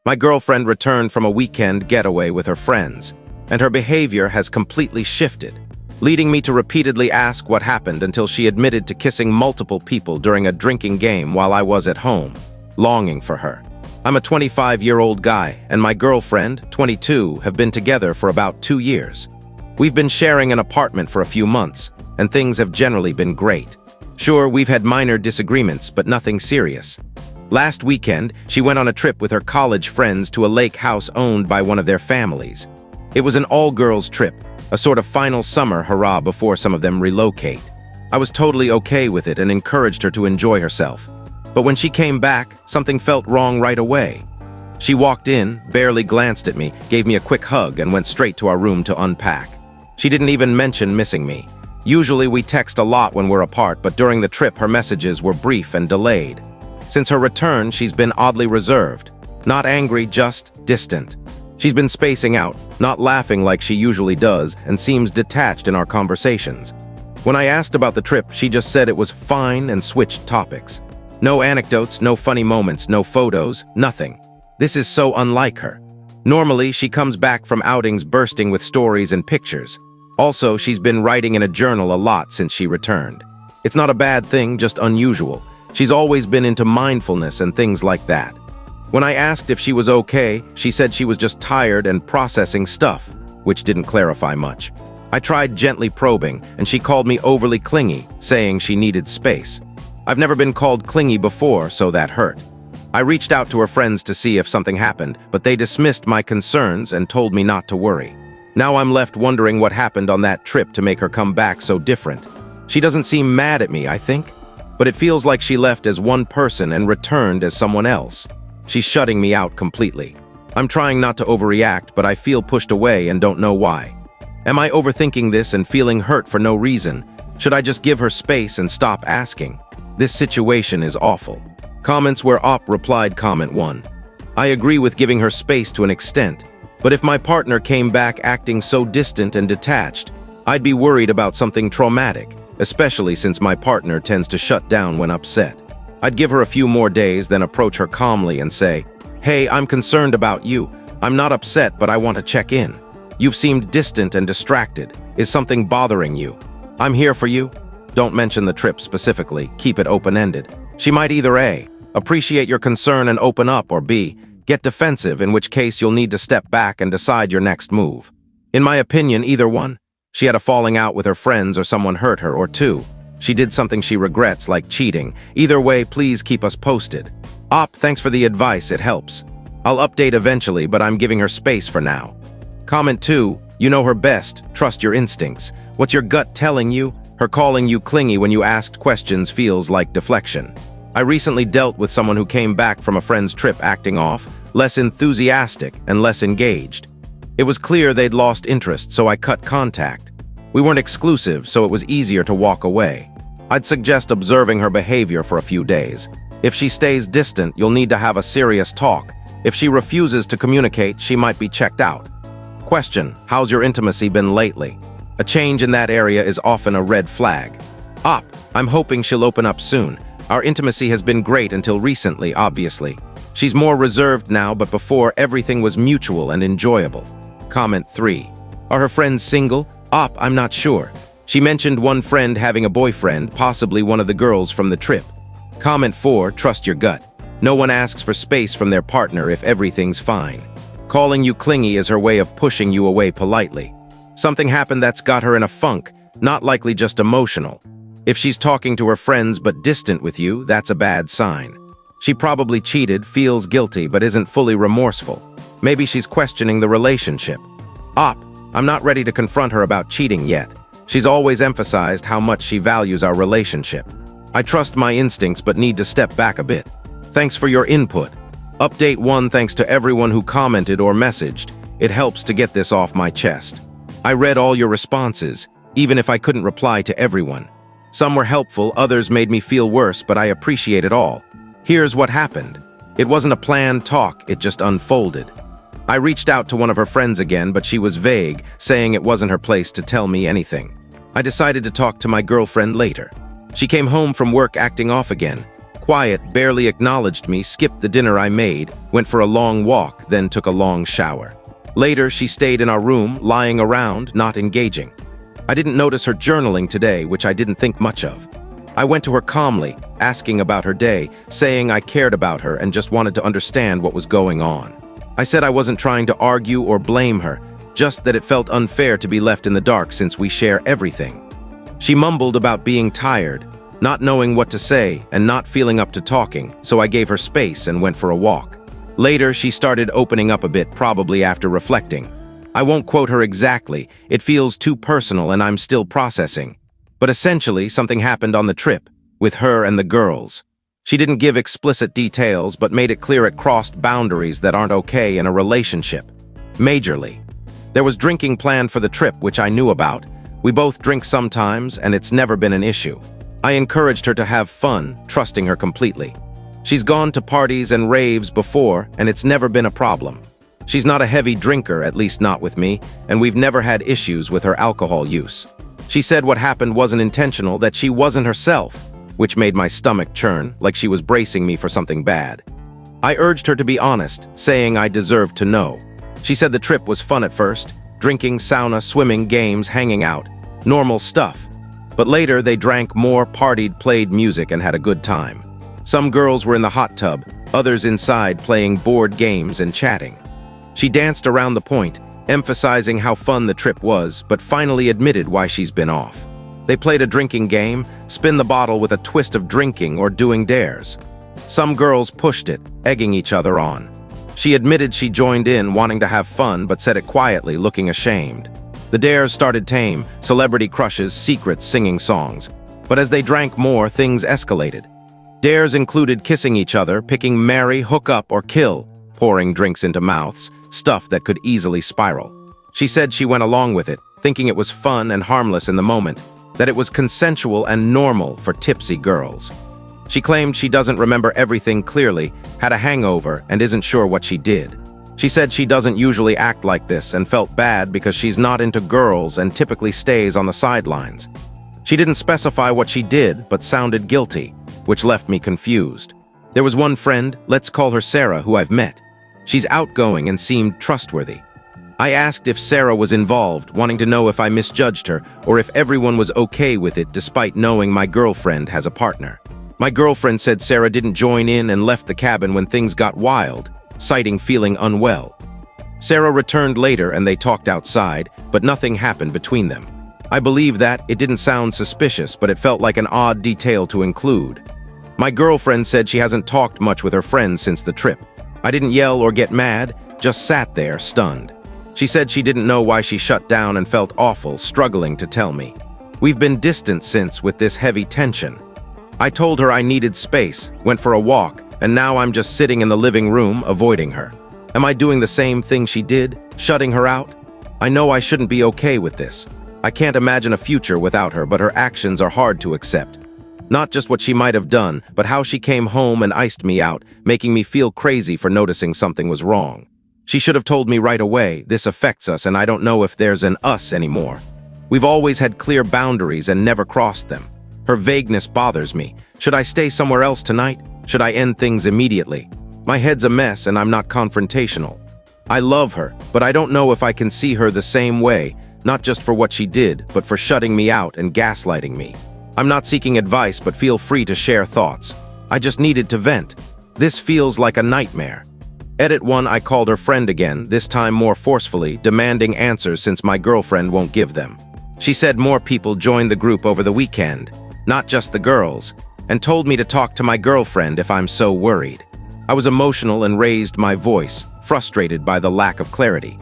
My girlfriend returned from a weekend getaway with her friends, and her behavior has completely shifted, leading me to repeatedly ask what happened until she admitted to kissing multiple people during a drinking game while I was at home, longing for her. I'm a 25-year-old guy, and my girlfriend, 22, have been together for about 2 years. We've been sharing an apartment for a few months, and things have generally been great. Sure, we've had minor disagreements, but nothing serious. Last weekend, she went on a trip with her college friends to a lake house owned by one of their families. It was an all-girls trip, a sort of final summer hurrah before some of them relocate. I was totally okay with it and encouraged her to enjoy herself. But when she came back, something felt wrong right away. She walked in, barely glanced at me, gave me a quick hug, and went straight to our room to unpack. She didn't even mention missing me. Usually we text a lot when we're apart, but during the trip her messages were brief and delayed. Since her return, she's been oddly reserved. Not angry, just distant. She's been spacing out, not laughing like she usually does, and seems detached in our conversations. When I asked about the trip, she just said it was fine and switched topics. No anecdotes, no funny moments, no photos, nothing. This is so unlike her. Normally, she comes back from outings bursting with stories and pictures. Also, she's been writing in a journal a lot since she returned. It's not a bad thing, just unusual. She's always been into mindfulness and things like that. When I asked if she was okay, she said she was just tired and processing stuff, which didn't clarify much. I tried gently probing, and she called me overly clingy, saying she needed space. I've never been called clingy before, so that hurt. I reached out to her friends to see if something happened, but they dismissed my concerns and told me not to worry. Now I'm left wondering what happened on that trip to make her come back so different. She doesn't seem mad at me, I think, but it feels like she left as one person and returned as someone else. She's shutting me out completely. I'm trying not to overreact, but I feel pushed away and don't know why. Am I overthinking this and feeling hurt for no reason? Should I just give her space and stop asking? This situation is awful. Comments where Op replied comment 1. I agree with giving her space to an extent, but if my partner came back acting so distant and detached, I'd be worried about something traumatic, especially since my partner tends to shut down when upset. I'd give her a few more days, then approach her calmly and say, "Hey, I'm concerned about you. I'm not upset, but I want to check in. You've seemed distant and distracted. Is something bothering you? I'm here for you." Don't mention the trip specifically, keep it open-ended. She might either A, appreciate your concern and open up, or B, get defensive, in which case you'll need to step back and decide your next move. In my opinion, either one. She had a falling out with her friends or someone hurt her, or 2, she did something she regrets, like cheating. Either way, please keep us posted. Op, thanks for the advice, it helps. I'll update eventually, but I'm giving her space for now. Comment 2, you know her best, trust your instincts. What's your gut telling you? Her calling you clingy when you asked questions feels like deflection. I recently dealt with someone who came back from a friend's trip acting off, less enthusiastic and less engaged. It was clear they'd lost interest, so I cut contact. We weren't exclusive, so it was easier to walk away. I'd suggest observing her behavior for a few days. If she stays distant, you'll need to have a serious talk. If she refuses to communicate, she might be checked out. Question: how's your intimacy been lately? A change in that area is often a red flag. Op, I'm hoping she'll open up soon. Our intimacy has been great until recently, obviously. She's more reserved now, but before everything was mutual and enjoyable. Comment 3. Are her friends single? Op, I'm not sure. She mentioned one friend having a boyfriend, possibly one of the girls from the trip. Comment 4. Trust your gut. No one asks for space from their partner if everything's fine. Calling you clingy is her way of pushing you away politely. Something happened that's got her in a funk, not likely just emotional. If she's talking to her friends but distant with you, that's a bad sign. She probably cheated, feels guilty, but isn't fully remorseful. Maybe she's questioning the relationship. Op, I'm not ready to confront her about cheating yet. She's always emphasized how much she values our relationship. I trust my instincts but need to step back a bit. Thanks for your input. Update 1, thanks to everyone who commented or messaged. It helps to get this off my chest. I read all your responses, even if I couldn't reply to everyone. Some were helpful, others made me feel worse, but I appreciate it all. Here's what happened. It wasn't a planned talk, it just unfolded. I reached out to one of her friends again, but she was vague, saying it wasn't her place to tell me anything. I decided to talk to my girlfriend later. She came home from work acting off again. quiet, barely acknowledged me, skipped the dinner I made, went for a long walk, then took a long shower. Later, she stayed in our room, lying around, not engaging. I didn't notice her journaling today, which I didn't think much of. I went to her calmly, asking about her day, saying I cared about her and just wanted to understand what was going on. I said I wasn't trying to argue or blame her, just that it felt unfair to be left in the dark since we share everything. She mumbled about being tired, not knowing what to say and not feeling up to talking, so I gave her space and went for a walk. Later, she started opening up a bit, probably after reflecting. I won't quote her exactly, it feels too personal and I'm still processing. But essentially, something happened on the trip, with her and the girls. She didn't give explicit details, but made it clear it crossed boundaries that aren't okay in a relationship. Majorly. There was drinking planned for the trip, which I knew about. We both drink sometimes, and it's never been an issue. I encouraged her to have fun, trusting her completely. She's gone to parties and raves before, and it's never been a problem. She's not a heavy drinker, at least not with me, and we've never had issues with her alcohol use. She said what happened wasn't intentional, that she wasn't herself, which made my stomach churn, like she was bracing me for something bad. I urged her to be honest, saying I deserved to know. She said the trip was fun at first, drinking, sauna, swimming, games, hanging out, normal stuff. But later they drank more, partied, played music, and had a good time. Some girls were in the hot tub, others inside playing board games and chatting. She danced around the point, emphasizing how fun the trip was, but finally admitted why she's been off. They played a drinking game, spin the bottle with a twist of drinking or doing dares. Some girls pushed it, egging each other on. She admitted she joined in, wanting to have fun, but said it quietly, looking ashamed. The dares started tame, celebrity crushes, secrets, singing songs. But as they drank more, things escalated. Dares included kissing each other, picking marry, hook up, or kill, pouring drinks into mouths, stuff that could easily spiral. She said she went along with it, thinking it was fun and harmless in the moment, that it was consensual and normal for tipsy girls. She claimed she doesn't remember everything clearly, had a hangover, and isn't sure what she did. She said she doesn't usually act like this and felt bad because she's not into girls and typically stays on the sidelines. She didn't specify what she did, but sounded guilty, which left me confused. There was one friend, let's call her Sarah, who I've met. She's outgoing and seemed trustworthy. I asked if Sarah was involved, wanting to know if I misjudged her or if everyone was okay with it despite knowing my girlfriend has a partner. My girlfriend said Sarah didn't join in and left the cabin when things got wild, citing feeling unwell. Sarah returned later and they talked outside, but nothing happened between them. I believe that. It didn't sound suspicious, but it felt like an odd detail to include. My girlfriend said she hasn't talked much with her friends since the trip. I didn't yell or get mad, just sat there, stunned. She said she didn't know why she shut down and felt awful, struggling to tell me. We've been distant since, with this heavy tension. I told her I needed space, went for a walk, and now I'm just sitting in the living room, avoiding her. Am I doing the same thing she did, shutting her out? I know I shouldn't be okay with this. I can't imagine a future without her, but her actions are hard to accept. Not just what she might have done, but how she came home and iced me out, making me feel crazy for noticing something was wrong. She should have told me right away, this affects us and I don't know if there's an us anymore. We've always had clear boundaries and never crossed them. Her vagueness bothers me. Should I stay somewhere else tonight? Should I end things immediately? My head's a mess and I'm not confrontational. I love her, but I don't know if I can see her the same way, not just for what she did, but for shutting me out and gaslighting me. I'm not seeking advice, but feel free to share thoughts. I just needed to vent. This feels like a nightmare. Edit 1. I called her friend again, this time more forcefully, demanding answers since my girlfriend won't give them. She said more people joined the group over the weekend, not just the girls, and told me to talk to my girlfriend if I'm so worried. I was emotional and raised my voice, frustrated by the lack of clarity.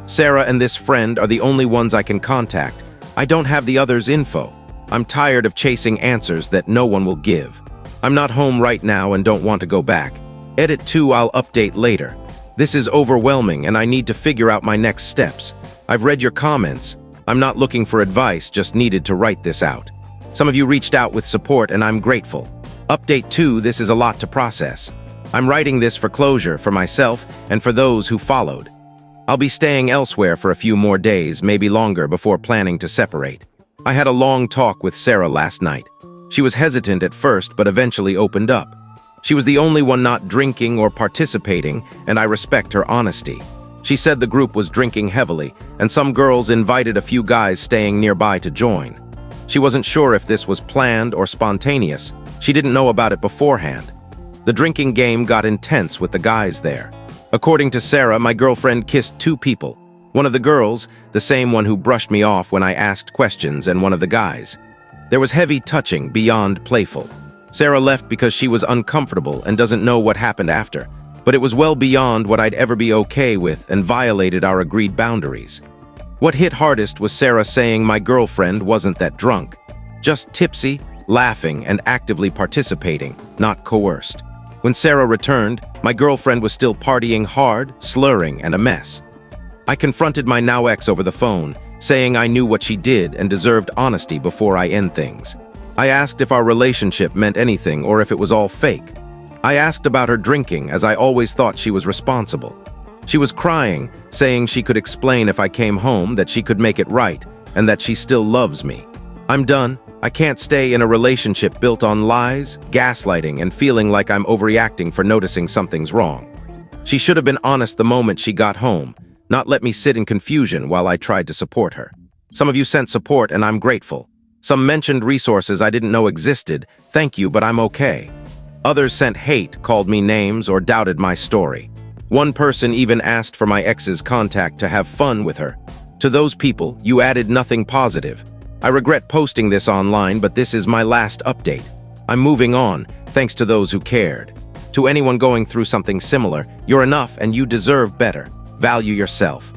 Sarah and this friend are the only ones I can contact. I don't have the others' info. I'm tired of chasing answers that no one will give. I'm not home right now and don't want to go back. Edit 2. I'll update later. This is overwhelming and I need to figure out my next steps. I've read your comments. I'm not looking for advice, just needed to write this out. Some of you reached out with support and I'm grateful. Update 2. This is a lot to process. I'm writing this for closure for myself and for those who followed. I'll be staying elsewhere for a few more days, maybe longer, before planning to separate. I had a long talk with Sarah last night. She was hesitant at first, but eventually opened up. She was the only one not drinking or participating, and I respect her honesty. She said the group was drinking heavily, and some girls invited a few guys staying nearby to join. She wasn't sure if this was planned or spontaneous. She didn't know about it beforehand. The drinking game got intense with the guys there. According to Sarah, my girlfriend kissed 2 people. One of the girls, the same one who brushed me off when I asked questions, and one of the guys. There was heavy touching beyond playful. Sarah left because she was uncomfortable and doesn't know what happened after, but it was well beyond what I'd ever be okay with and violated our agreed boundaries. What hit hardest was Sarah saying my girlfriend wasn't that drunk, just tipsy, laughing, and actively participating, not coerced. When Sarah returned, my girlfriend was still partying hard, slurring, and a mess. I confronted my now ex over the phone, saying I knew what she did and deserved honesty before I end things. I asked if our relationship meant anything or if it was all fake. I asked about her drinking, as I always thought she was responsible. She was crying, saying she could explain if I came home, that she could make it right, and that she still loves me. I'm done. I can't stay in a relationship built on lies, gaslighting, and feeling like I'm overreacting for noticing something's wrong. She should have been honest the moment she got home, not let me sit in confusion while I tried to support her. Some of you sent support, and I'm grateful. Some mentioned resources I didn't know existed. Thank you, but I'm okay. Others sent hate, called me names, or doubted my story. One person even asked for my ex's contact to have fun with her. To those people, you added nothing positive. I regret posting this online, but this is my last update. I'm moving on, thanks to those who cared. To anyone going through something similar, you're enough and you deserve better. Value yourself.